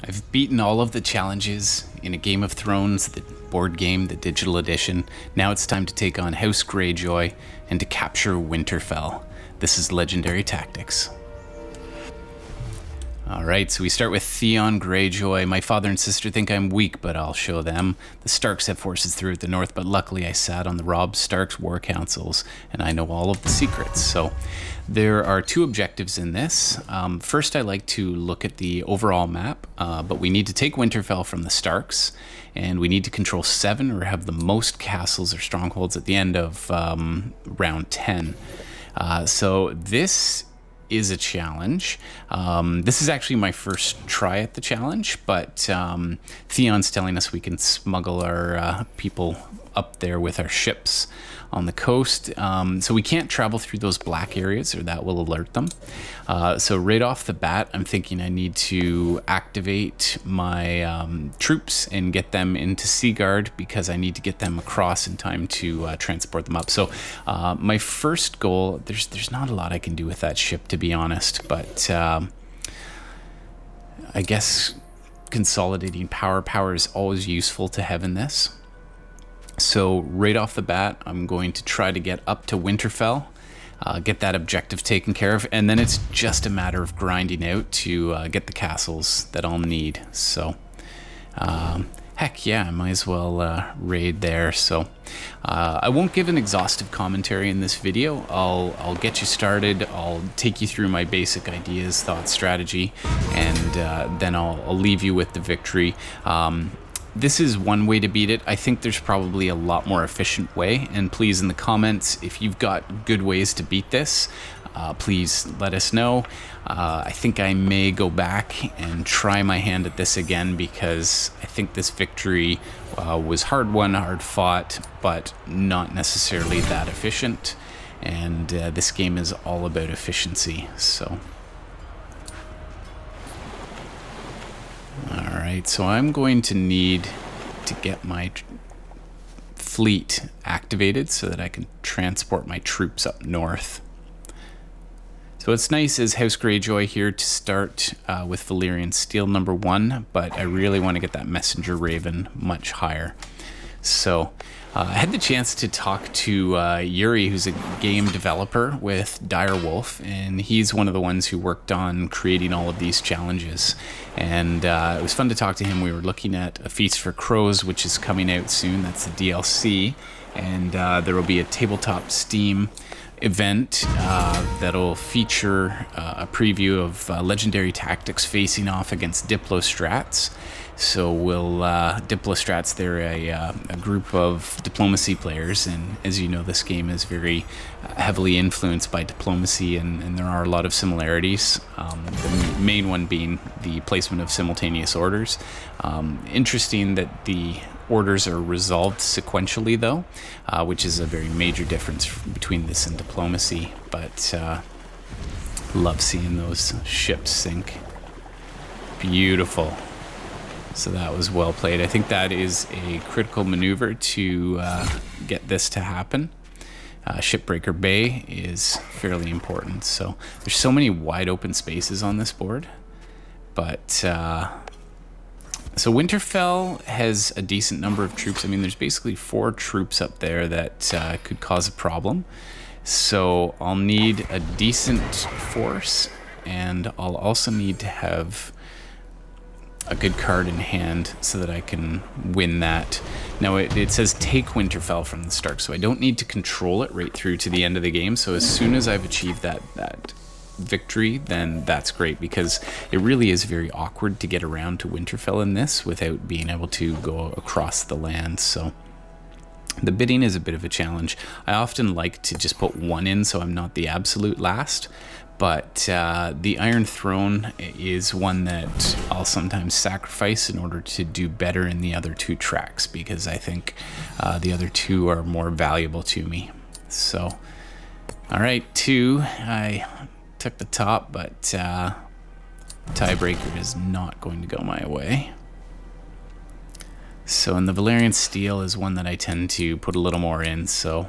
I've beaten all of the challenges in a Game of Thrones, the board game, the digital edition. Now it's time to take on House Greyjoy and to capture Winterfell. This is Legendary Tactics. Alright, so we start with Theon Greyjoy. My father and sister think I'm weak, but I'll show them. The Starks have forces throughout the north, but luckily I sat on the Robb Stark's war councils, and I know all of the secrets. So there are two objectives in this. First, I like to look at the overall map, but we need to take Winterfell from the Starks, and we need to control 7 or have the most castles or strongholds at the end of round 10. So this is a challenge. This is actually my first try at the challenge, but Theon's telling us we can smuggle our people up there with our ships on the coast. So we can't travel through those black areas or that will alert them. So right off the bat, I'm thinking I need to activate my troops and get them into Seaguard because I need to get them across in time to transport them up. So my first goal, there's not a lot I can do with that ship, to be honest, but I guess consolidating power is always useful to have in this. So right off the bat, I'm going to try to get up to Winterfell, get that objective taken care of, and then it's just a matter of grinding out to get the castles that I'll need. So heck yeah, I might as well raid there. So I won't give an exhaustive commentary in this video. I'll get you started. I'll take you through my basic ideas, thoughts, strategy, and then I'll leave you with the victory. This is one way to beat it. I think there's probably a lot more efficient way, and please in the comments, if you've got good ways to beat this, please let us know. I think I may go back and try my hand at this again because I think this victory was hard won, hard fought, but not necessarily that efficient, and this game is all about efficiency. So alright, so I'm going to need to get my fleet activated so that I can transport my troops up north. So what's nice is House Greyjoy here to start with Valyrian Steel number 1, but I really want to get that Messenger Raven much higher. So I had the chance to talk to Yuri, who's a game developer with Direwolf, and he's one of the ones who worked on creating all of these challenges. And it was fun to talk to him. We were looking at A Feast for Crows, which is coming out soon. That's the DLC. And there will be a tabletop Steam event that'll feature a preview of Legendary Tactics facing off against Diplostrats. So we'll Diplostrats, they're a group of diplomacy players, and as you know, this game is very heavily influenced by diplomacy, and there are a lot of similarities. The main one being the placement of simultaneous orders. Interesting that the orders are resolved sequentially, though, which is a very major difference between this and diplomacy. But love seeing those ships sink. Beautiful. So that was well played. I think that is a critical maneuver to get this to happen. Shipbreaker Bay is fairly important. So there's so many wide open spaces on this board. But so Winterfell has a decent number of troops. I mean, there's basically 4 troops up there that could cause a problem. So I'll need a decent force, and I'll also need to have a good card in hand so that I can win that. Now it says take Winterfell from the Stark, so I don't need to control it right through to the end of the game. So as soon as I've achieved that victory, then that's great, because it really is very awkward to get around to Winterfell in this without being able to go across the land. So the bidding is a bit of a challenge. I often like to just put 1 in so I'm not the absolute last. But the Iron Throne is one that I'll sometimes sacrifice in order to do better in the other 2 tracks, because I think the other 2 are more valuable to me. So, alright, 2. I took the top, but tiebreaker is not going to go my way. So, and the Valyrian Steel is one that I tend to put a little more in, so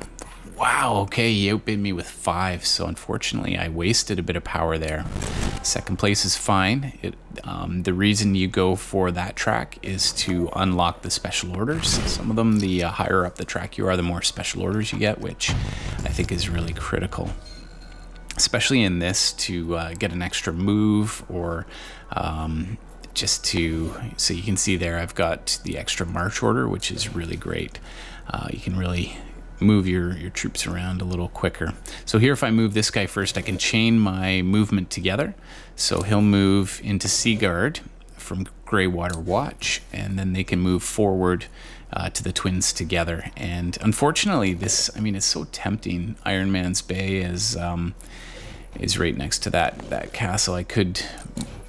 Wow, okay, he outbid me with 5, so unfortunately I wasted a bit of power there. Second place is fine. The reason you go for that track is to unlock the special orders. Some of them, the higher up the track you are, the more special orders you get, which I think is really critical. Especially in this, to get an extra move, or just to, so you can see there I've got the extra march order, which is really great. You can really move your troops around a little quicker. So here, if I move this guy first, I can chain my movement together. So he'll move into Seaguard from Greywater Watch, and then they can move forward to the Twins together. And unfortunately, this, I mean, it's so tempting. Iron Man's Bay is right next to that castle. I could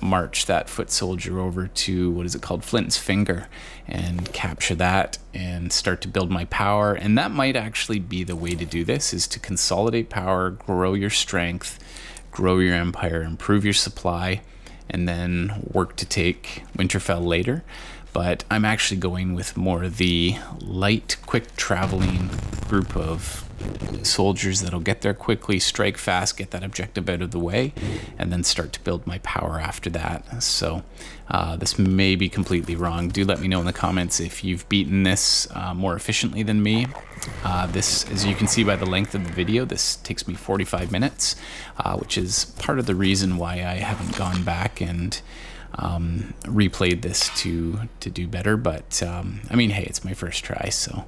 march that foot soldier over to, what is it called, Flint's Finger, and capture that and start to build my power. And that might actually be the way to do this, is to consolidate power, grow your strength, grow your empire, improve your supply, and then work to take Winterfell later. But I'm actually going with more the light, quick traveling group of soldiers that'll get there quickly, strike fast, get that objective out of the way, and then start to build my power after that. So this may be completely wrong. Do let me know in the comments if you've beaten this more efficiently than me. This, as you can see by the length of the video, this takes me 45 minutes, which is part of the reason why I haven't gone back and replayed this to do better. But I mean, hey, it's my first try, so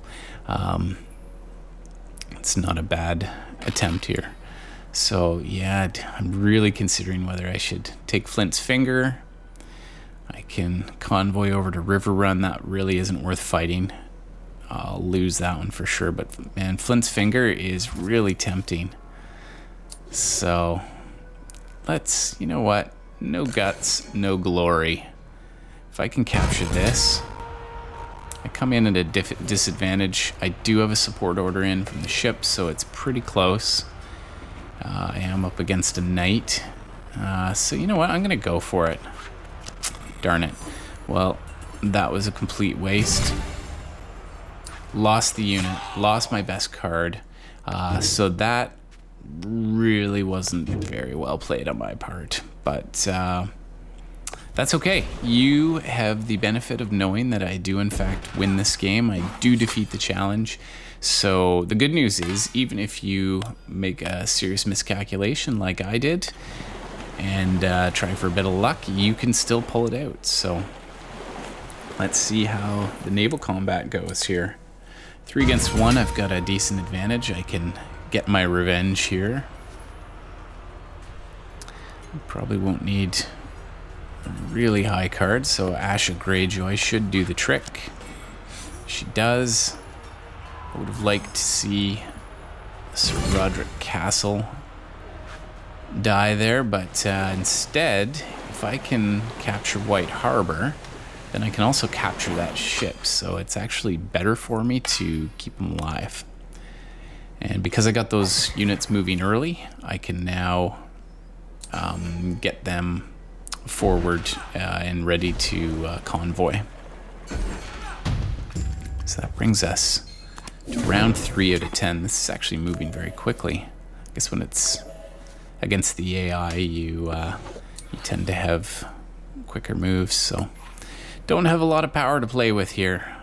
it's not a bad attempt here. So yeah, I'm really considering whether I should take Flint's Finger. I can convoy over to River Run. That really isn't worth fighting. I'll lose that one for sure, but man, Flint's Finger is really tempting. So let's, you know what, no guts, no glory. If I can capture this, I come in at a disadvantage. I do have a support order in from the ship, so it's pretty close. I am up against a knight. So you know what, I'm gonna go for it. Darn it. Well, that was a complete waste. Lost the unit, lost my best card. So that really wasn't very well played on my part, but that's okay. You have the benefit of knowing that I do in fact win this game. I do defeat the challenge. So the good news is, even if you make a serious miscalculation like I did and try for a bit of luck, you can still pull it out. So let's see how the naval combat goes here. 3 against 1, I've got a decent advantage. I can get my revenge here. Probably won't need a really high card, so Asha Greyjoy should do the trick. She does. I would have liked to see Sir Roderick Castle die there, but instead, if I can capture White Harbor, then I can also capture that ship, so it's actually better for me to keep them alive. And because I got those units moving early, I can now get them forward and ready to convoy. So that brings us to round 3 out of 10. This is actually moving very quickly. I guess when it's against the AI, you tend to have quicker moves, so don't have a lot of power to play with here.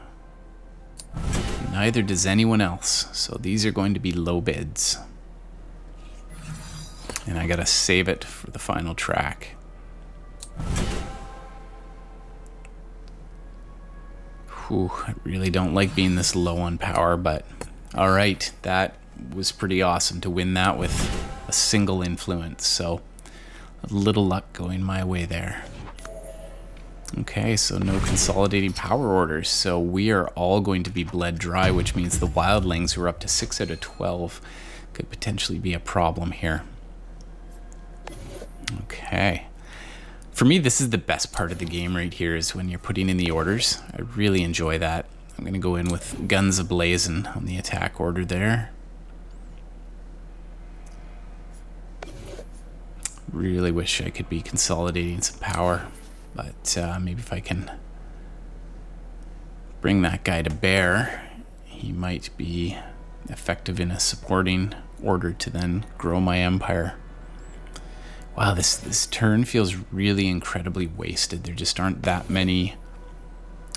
Neither does anyone else, so these are going to be low bids. And I gotta save it for the final track. Whew, I really don't like being this low on power, but alright, that was pretty awesome to win that with a single influence, so a little luck going my way there. Okay, so no consolidating power orders, so we are all going to be bled dry, which means the wildlings, who are up to 6 out of 12, could potentially be a problem here. Okay. For me, this is the best part of the game right here, is when you're putting in the orders. I really enjoy that. I'm going to go in with guns ablazing on the attack order there. Really wish I could be consolidating some power, but maybe if I can bring that guy to bear, he might be effective in a supporting order to then grow my empire. Wow, this turn feels really incredibly wasted. There just aren't that many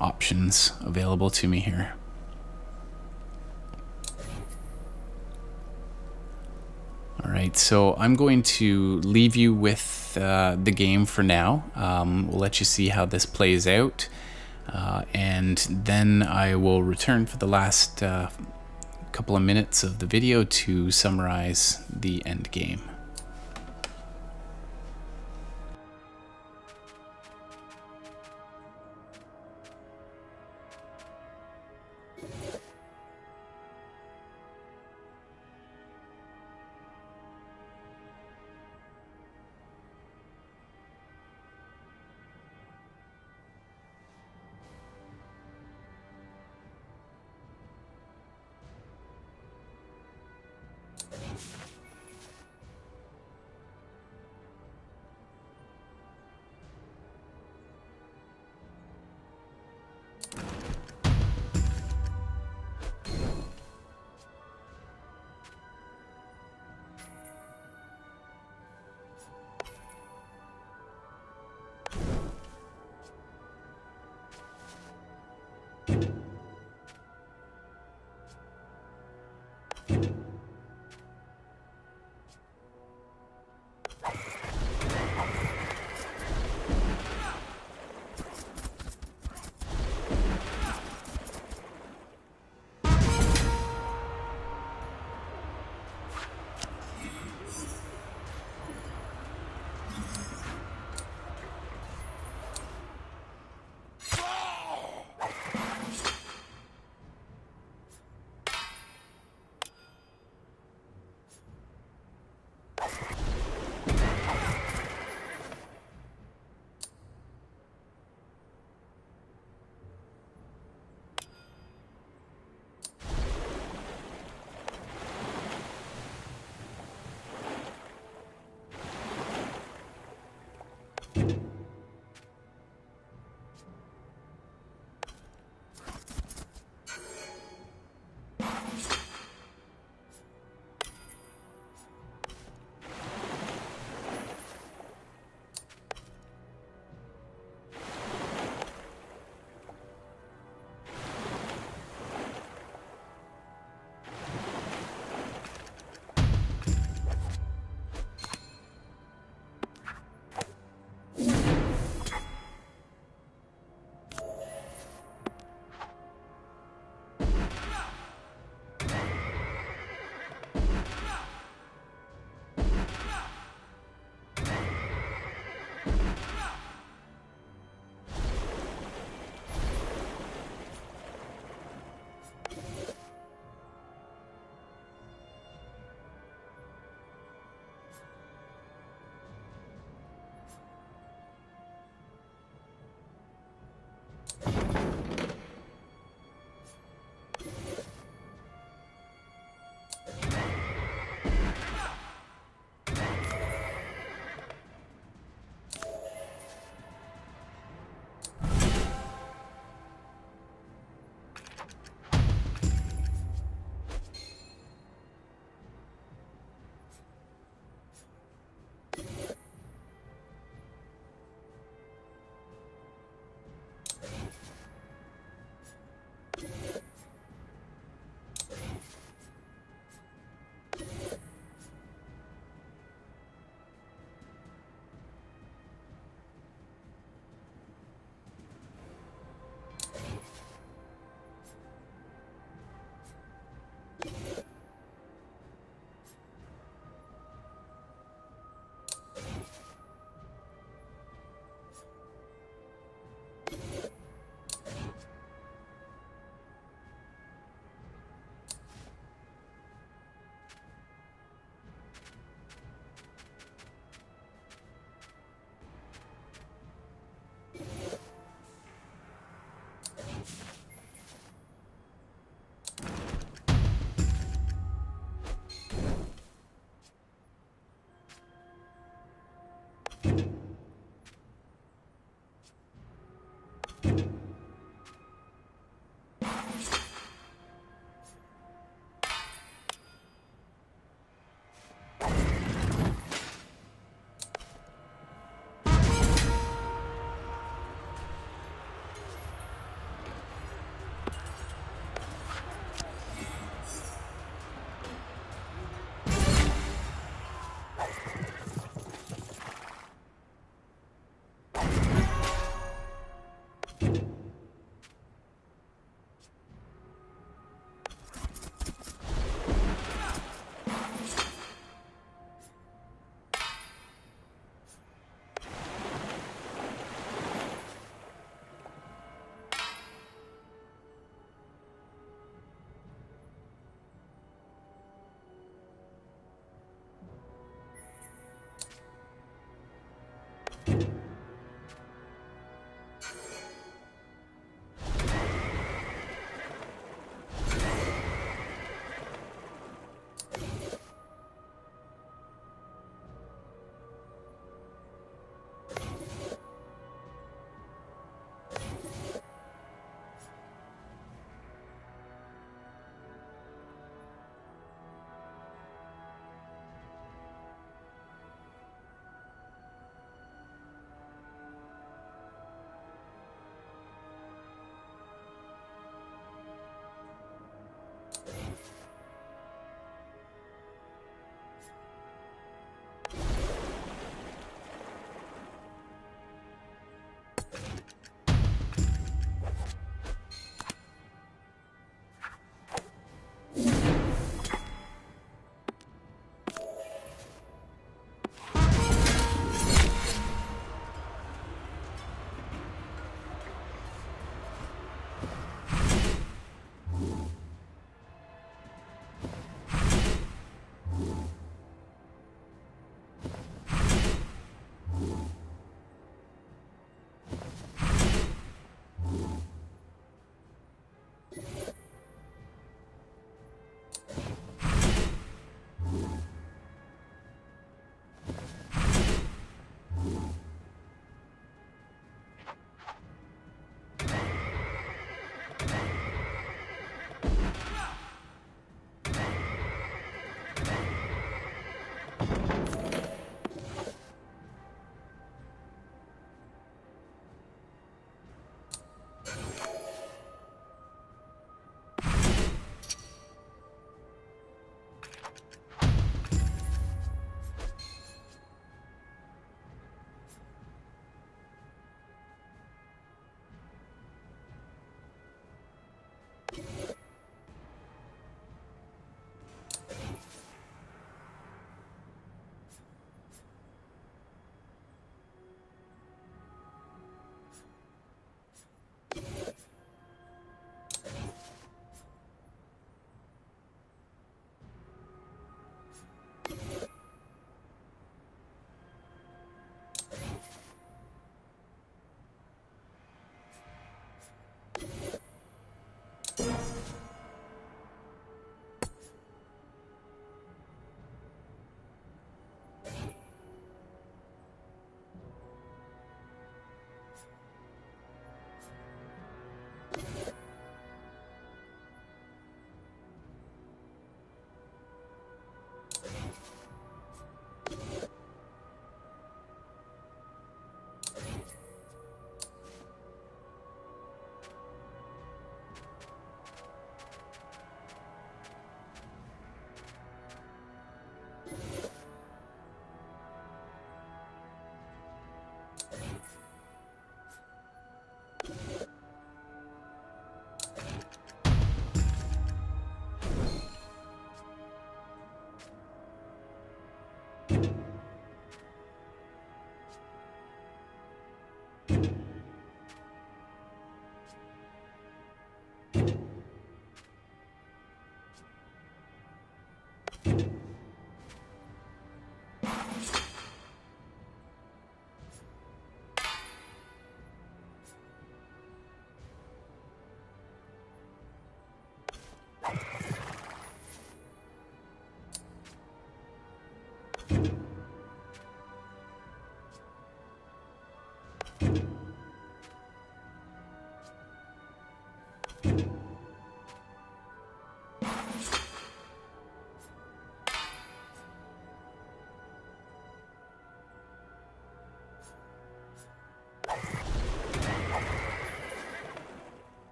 options available to me here. All right, so I'm going to leave you with the game for now. We'll let you see how this plays out, and then I will return for the last couple of minutes of the video to summarize the end game.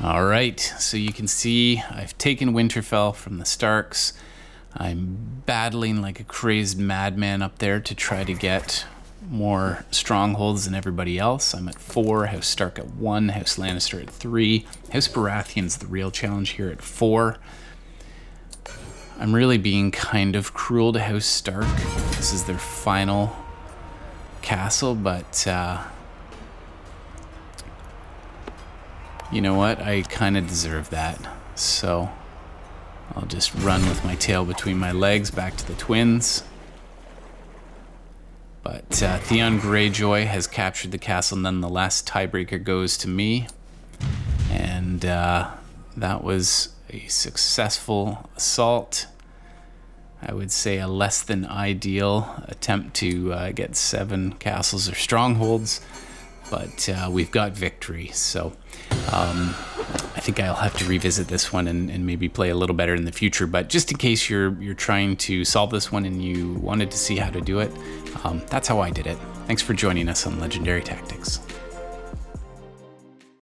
All right, so you can see I've taken Winterfell from the Starks. I'm battling like a crazed madman up there to try to get more strongholds than everybody else. I'm at 4, House Stark at 1, House Lannister at 3. House Baratheon's the real challenge here at 4. I'm really being kind of cruel to House Stark. This is their final castle, but you know what? I kind of deserve that. So I'll just run with my tail between my legs back to the twins. But Theon Greyjoy has captured the castle nonetheless. Tiebreaker goes to me. And that was a successful assault. I would say a less than ideal attempt to get 7 castles or strongholds. But we've got victory. So I think I'll have to revisit this one and maybe play a little better in the future. But just in case you're trying to solve this one and you wanted to see how to do it, that's how I did it. Thanks for joining us on Legendary Tactics.